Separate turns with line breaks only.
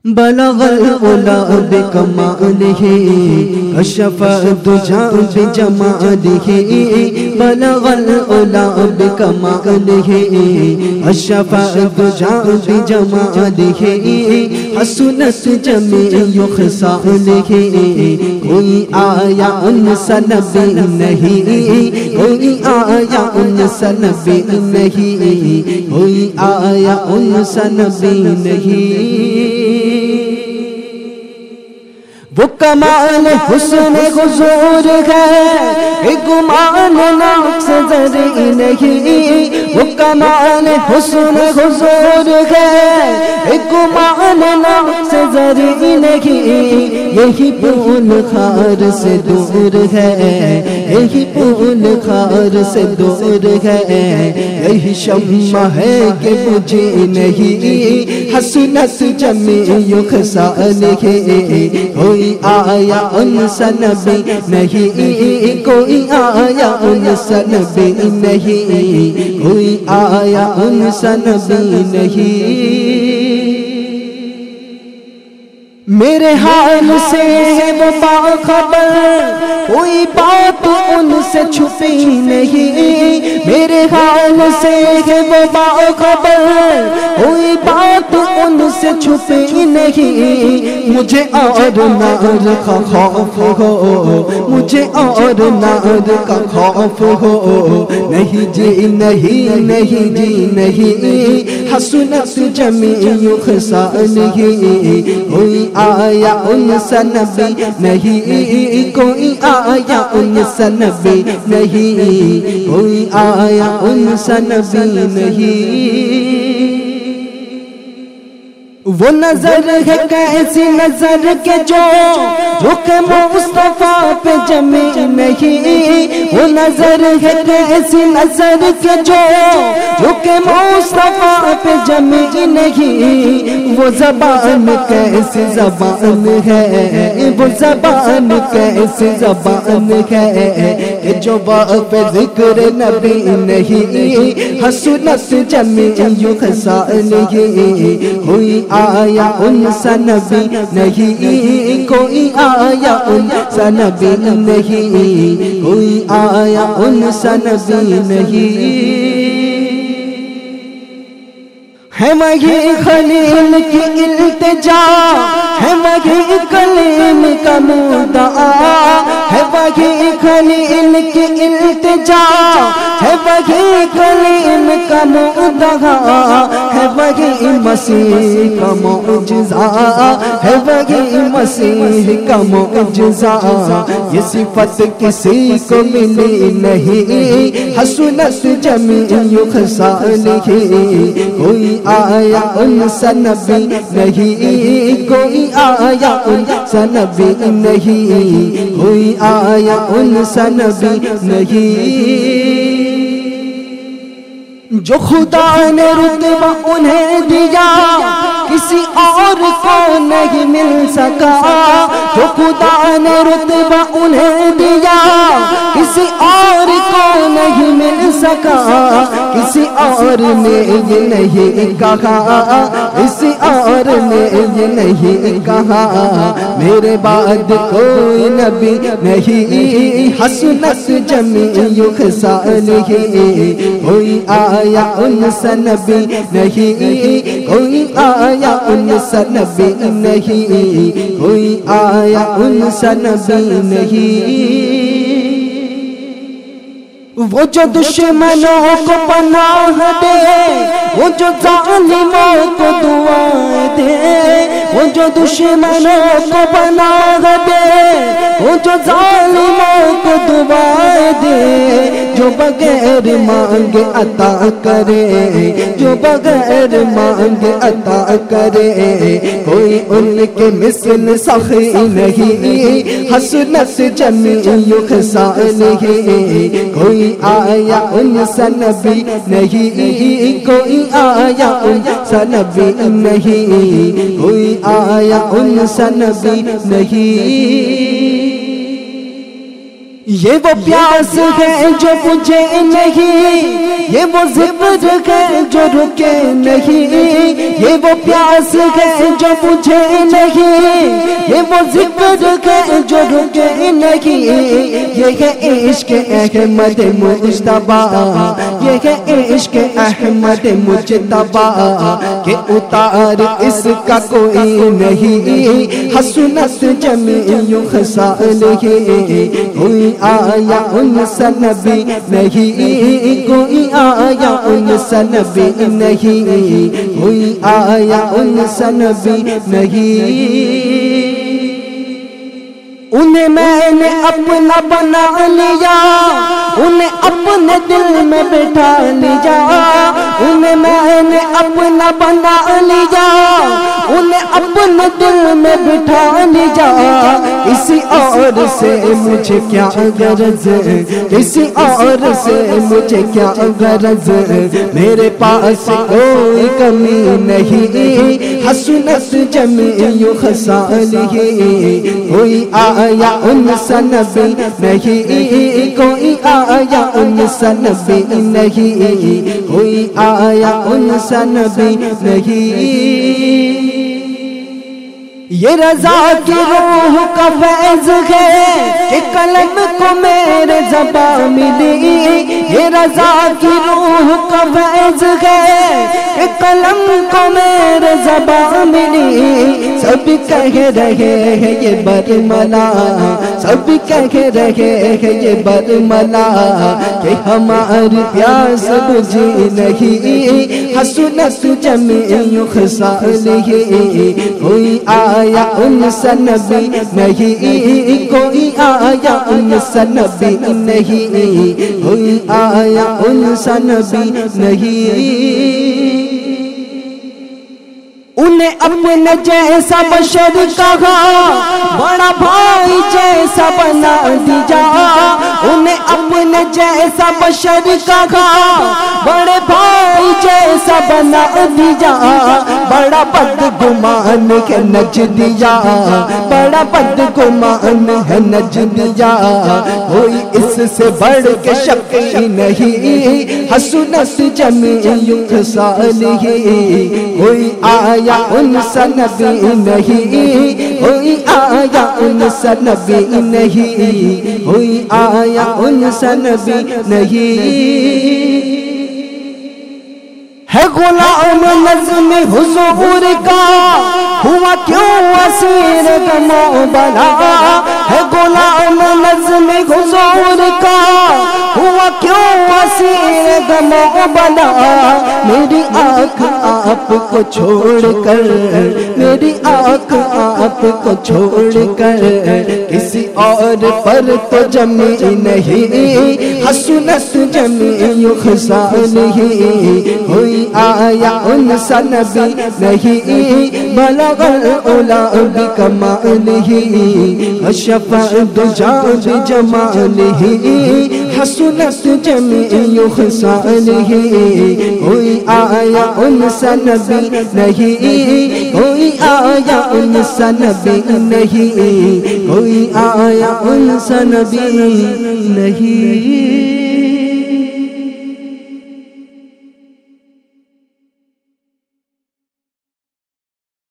بلغ العلا بکمالہ کشف الدجی بجمالہ بلغ العلا بکمالہ کشف الدجی بجمالہ حسنت جمیع خصالہ کوئی آیا ان سے نبی نہیں کوئی آیا ان سے نبی نہیں کوئی آیا ان سے نبی نہیں وہ کمال حسن حضور ہے گمان نقص زرعی نہیں وہ کمال حسن حضور ہے گمان نقص زرعی نہیں یہی پھول خار سے دور ہے یہی پھول خار سے دور ہے یہی شمع ہے کہ مجھے نہیں حسنت جمیع خصالہ کوئی آیا ان سے نبی نہیں کوئی آیا ان سے نبی نہیں کوئی آیا ان سے نبی نہیں میرے حال سے وہ باخبر کوئی بات ان سے چھپی نہیں میرے حال سے وہ باخبر کوئی بات ان سے چھپی نہیں مجھے اور نار کا خوف ہو مجھے اور نار کا خوف ہو نہیں جی نہیں نہیں جی نہیں حسنت جمیع خصالہ کوئی آیا ان سے نبی نہیں کوئی آیا ان سے نبی نہیں کوئی آیا ان سے نبی نہیں وہ نظر ہے کیسی نظر کے جو کہ مصطفیٰ پہ جمی نہیں وہ نظر ہے کیسی نظر کے جو کہ مصطفیٰ پہ جمی نہیں وہ زبان کیسی زبان ہے وہ زبان کیسی زبان ہے جو باپ ذکر نبی نہیں حسنت جمیع خصالہ کوئی آیا ان سے نبی نہیں کوئی آیا ان سے نبی نہیں کوئی آیا ان سے نبی نہیں ہے وہی خلیل کی التجا ہے وہی کلیم کا مدعا ہے وہی خلیل کی التجا ہے وہی کلیم کا مدعا ہے وہی مسیح کا معجزہ ہے وہی مسیح کا معجزہ یہ صفت کسی کو ملی نہیں حسنت جمیع خصالہ کوئی آیا ان سے نبی نہیں کوئی آیا ان سے نبی نہیں کوئی آیا ان سے نبی نہیں جو خدا نے رتبہ انہیں دیا کسی اور کو نہیں مل سکا جو خدا نے رتبہ انہیں دیا کسی اور کو نہیں مل سکا کسی اور نے یہ نہیں کہا کسی اور نے یہ نہیں کہا میرے بعد کوئی نبی نہیں حسنت جمیع خصالہ کوئی آیا ان سے نبی نہیں کوئی آیا ان سے نبی نہیں کوئی آیا ان سے نبی نہیں وہ جو دشمنوں کو پناہ دے وہ جو ظالموں کو دعا دے وہ جو دشمنوں کو پناہ دے وہ جو ظالموں کو دعا دے جو بغیر مانگے عطا کرے جو بغیر مانگے عطا کرے کوئی ان کے مثل سخی نہیں حسنت جمیع خصالہ کوئی آیا ان سے نبی نہیں کوئی آیا ان سے نبی نہیں کوئی آیا ان سے نبی نہیں یہ وہ پیاس ہے جو مجھے نہیں یہ وہ ذکر ہے جو رکے نہیں، یہ وہ پیاس ہے جو بجھے نہیں، یہ وہ ذکر ہے جو رکے نہیں، یہ ہے عشق احمد مجتبیٰ، یہ ہے عشق احمد مجتبیٰ کہ اتار اس کا کوئی نہیں، حسنت جمیع خصالہ، کوئی آیا ان سے نبی نہیں، کوئی آیا ان سے نبی نہیں، کوئی آیا ان سے نبی نہیں۔ انہیں میں نے اپنا بنا لیا، انہیں اپنے دل میں بٹھا لیا، انہیں میں نے اپنا بنا لیا، انہیں اپنے دل میں بٹھا لیا۔ کسی اور سے مجھے کیا غرض، کسی اور سے مجھے کیا غرض، میرے پاس کوئی کمی نہیں، حسنت جمیع خصالہ، کوئی آیا ان سے نبی نہیں، کوئی آیا ان سے نبی نہیں، کوئی آیا ان سے نبی نہیں۔ یہ رضا کی روح کا فیض ہے کہ قلم کو میرے زبان ملی، یہ رضا کی روح کا فیض ہے کہ قلم کو میرے زبان ملی۔ سب کہہ رہے ہیں یہ برملا، سب کہہ رہے ہیں یہ برملا کہ ہماری پیاس بجھی نہیں، حسنت جمیع خصالہ، کوئی آیا ان سے نبی نہیں، کوئی آیا ان سے نبی نہیں، کوئی آیا ان سے نبی نہیں۔ انہیں اپنے جیسا بشر کہا، بڑا بھائی جیسا بنا دیا، انہیں اپنے جیسا بشر کہا، بڑے بھائی جیسا بنا دیا۔ بڑا بدگمان ہے نجدیہ، بڑا بدگمان ہے نجدیہ، کوئی اس سے بڑھ کے شقی نہیں، حسنت جمیع خصالہ، کوئی آیا ان سے نبی نہیں، کوئی آیا ان سے نبی نہیں، کوئی آیا ان سے نبی نہیں۔ ہے غلام نظم حضور کا، ہوا کیوں اسیر غم و بلا، ہے غلام نظم حضور کا، ہوا کیوں اسیر غم و بلا۔ میری آنکھ آپ کو چھوڑ کر، میری آنکھ آپ کو چھوڑ کر کسی اور پر تو جمی نہیں، حسنت جمیع خصالہ، کوئی آیا ان سے نبی نہیں، بلغ العلا بکمالہ، کشف الدجی بجمالہ، حسنت جمیع خصالہ، کوئی آیا ان سے نبی نہیں، کوئی آیا ان سے نبی نہیں، کوئی آیا ان سے نبی نہیں۔